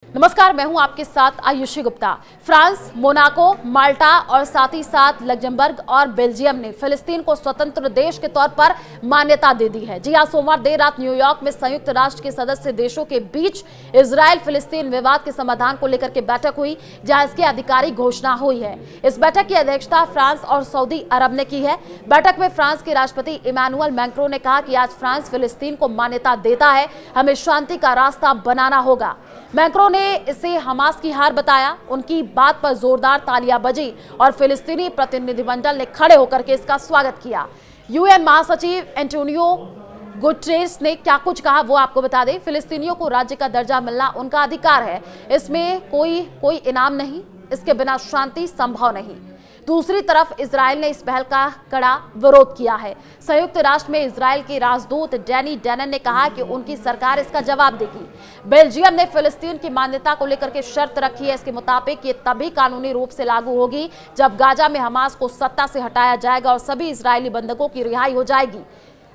नमस्कार, मैं हूं आपके साथ आयुषी गुप्ता। फ्रांस, मोनाको, माल्टा और साथ ही साथ लग्जमबर्ग और बेल्जियम ने फिलिस्तीन को स्वतंत्र देश के तौर पर मान्यता दे दी है। जी हां, सोमवार देर रात न्यूयॉर्क में संयुक्त राष्ट्र के सदस्य देशों के बीच इजरायल फिलिस्तीन विवाद के समाधान को लेकर के बैठक हुई, जहां इसकी आधिकारिक घोषणा हुई है। इस बैठक की अध्यक्षता फ्रांस और सऊदी अरब ने की है। बैठक में फ्रांस के राष्ट्रपति इमैनुअल मैक्रों ने कहा कि आज फ्रांस फिलिस्तीन को मान्यता देता है, हमें शांति का रास्ता बनाना होगा। मैक्रों ने इसे हमास की हार बताया। उनकी बात पर जोरदार तालियां बजी और फिलिस्तीनी प्रतिनिधिमंडल ने खड़े होकर के इसका स्वागत किया। यूएन महासचिव एंटोनियो गुटेरेस ने क्या कुछ कहा वो आपको बता दें। फिलिस्तीनियों को राज्य का दर्जा मिलना उनका अधिकार है, इसमें कोई इनाम नहीं, इसके बिना शांति संभव नहीं। दूसरी तरफ इजरायल ने इस पहल का कड़ा विरोध किया है। संयुक्त राष्ट्र में इजरायल के राजदूत डैनी डैनन ने कहा कि उनकी सरकार इसका जवाब देगी। बेल्जियम ने फिलिस्तीन की मान्यता को लेकर के शर्त रखी है। इसके मुताबिक ये तभी कानूनी रूप से लागू होगी जब गाजा में हमास को सत्ता से हटाया जाएगा और सभी इजरायली बंधकों की रिहाई हो जाएगी।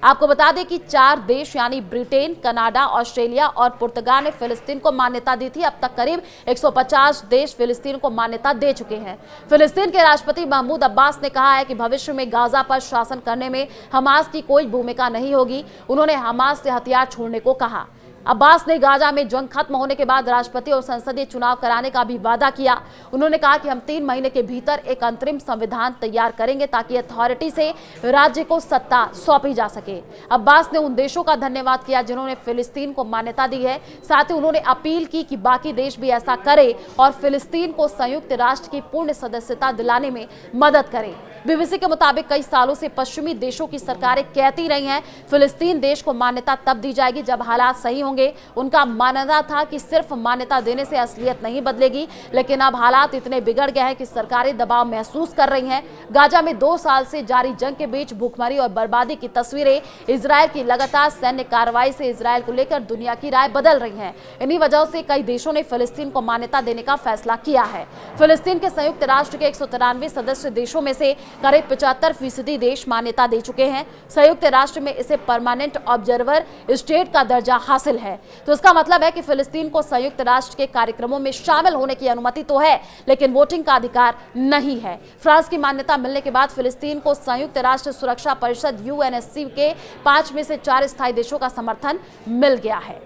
आपको बता दें कि 4 देश यानी ब्रिटेन, कनाडा, ऑस्ट्रेलिया और पुर्तगाल ने फिलिस्तीन को मान्यता दी थी। अब तक करीब 150 देश फिलिस्तीन को मान्यता दे चुके हैं। फिलिस्तीन के राष्ट्रपति महमूद अब्बास ने कहा है कि भविष्य में गाजा पर शासन करने में हमास की कोई भूमिका नहीं होगी। उन्होंने हमास से हथियार छोड़ने को कहा। अब्बास ने गाजा में जंग खत्म होने के बाद राष्ट्रपति और संसदीय चुनाव कराने का भी वादा किया। उन्होंने कहा कि हम 3 महीने के भीतर एक अंतरिम संविधान तैयार करेंगे ताकि अथॉरिटी से राज्य को सत्ता सौंपी जा सके। अब्बास ने उन देशों का धन्यवाद किया जिन्होंने फिलिस्तीन को मान्यता दी है। साथ ही उन्होंने अपील की कि बाकी देश भी ऐसा करें और फिलिस्तीन को संयुक्त राष्ट्र की पूर्ण सदस्यता दिलाने में मदद करें। बीबीसी के मुताबिक कई सालों से पश्चिमी देशों की सरकारें कहती रही हैं फिलिस्तीन देश को मान्यता तब दी जाएगी जब हालात सही होंगे। उनका मानना था कि सिर्फ मान्यता देने से असलियत नहीं बदलेगी, लेकिन अब हालात इतने बिगड़ गए हैं कि सरकारें दबाव महसूस कर रही हैं। गाजा में 2 साल से जारी जंग के बीच भूखमरी और बर्बादी की तस्वीरें, इजरायल की लगातार सैन्य कार्रवाई से इजरायल को लेकर दुनिया की राय बदल रही है। इन्हीं वजहों से कई देशों ने फिलिस्तीन को मान्यता देने का फैसला किया है। फिलिस्तीन के संयुक्त राष्ट्र के 193 सदस्य देशों में से करीब 75% देश मान्यता दे चुके हैं। संयुक्त राष्ट्र में इसे परमानेंट ऑब्जर्वर स्टेट का दर्जा हासिल है। तो इसका मतलब है कि फिलिस्तीन को संयुक्त राष्ट्र के कार्यक्रमों में शामिल होने की अनुमति तो है, लेकिन वोटिंग का अधिकार नहीं है। फ्रांस की मान्यता मिलने के बाद फिलिस्तीन को संयुक्त राष्ट्र सुरक्षा परिषद यूएनएससी के 5 में से 4 स्थायी देशों का समर्थन मिल गया है।